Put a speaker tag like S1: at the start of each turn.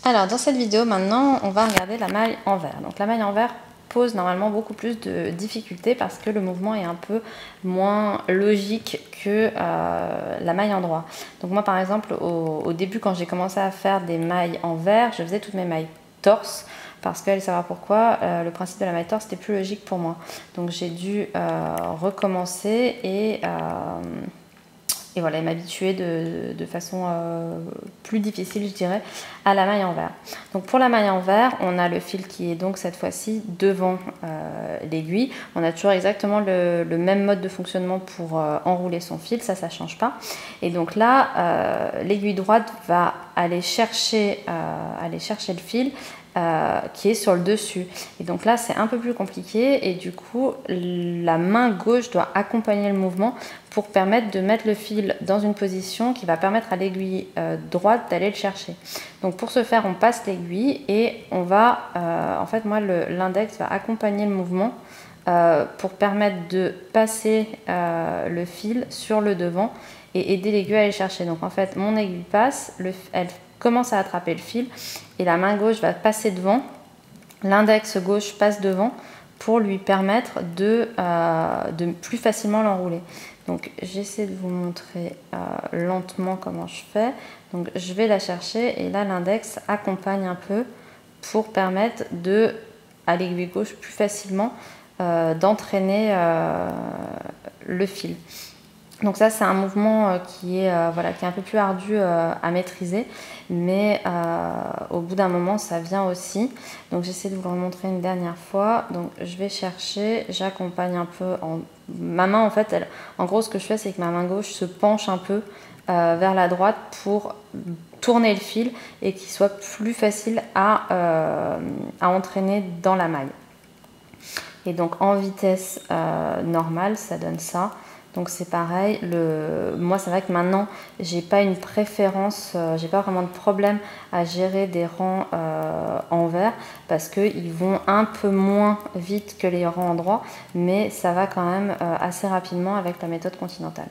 S1: Alors dans cette vidéo maintenant on va regarder la maille envers. Donc la maille envers pose normalement beaucoup plus de difficultés parce que le mouvement est un peu moins logique que la maille en droit. Donc moi par exemple au début quand j'ai commencé à faire des mailles envers, je faisais toutes mes mailles torse parce que, allez savoir pourquoi, le principe de la maille torse était plus logique pour moi. Donc j'ai dû recommencer et voilà, m'habituer de façon plus difficile, je dirais, à la maille envers. Donc pour la maille envers, on a le fil qui est donc cette fois-ci devant l'aiguille. On a toujours exactement le même mode de fonctionnement pour enrouler son fil, ça ne change pas. Et donc là, l'aiguille droite va aller chercher le fil qui est sur le dessus. Et donc là, c'est un peu plus compliqué et du coup, la main gauche doit accompagner le mouvement pour permettre de mettre le fil dans une position qui va permettre à l'aiguille droite d'aller le chercher. Donc pour ce faire, on passe l'aiguille et on va, en fait, moi, l'index va accompagner le mouvement pour permettre de passer le fil sur le devant et aider l'aiguille à aller chercher. Donc en fait, mon aiguille passe, elle commence à attraper le fil et la main gauche va passer devant, l'index gauche passe devant pour lui permettre de plus facilement l'enrouler. Donc j'essaie de vous montrer lentement comment je fais. Donc je vais la chercher et là l'index accompagne un peu pour permettre à l'aiguille gauche plus facilement d'entraîner le fil. Donc ça c'est un mouvement qui est un peu plus ardu à maîtriser, mais au bout d'un moment ça vient aussi. Donc j'essaie de vous le montrer une dernière fois. Donc je vais chercher, j'accompagne un peu. Ma main en fait, en gros ce que je fais c'est que ma main gauche se penche un peu vers la droite pour tourner le fil et qu'il soit plus facile à entraîner dans la maille. Et donc en vitesse normale ça donne ça. Donc c'est pareil, moi c'est vrai que maintenant j'ai pas une préférence, j'ai pas vraiment de problème à gérer des rangs envers parce qu'ils vont un peu moins vite que les rangs en droit, mais ça va quand même assez rapidement avec la méthode continentale.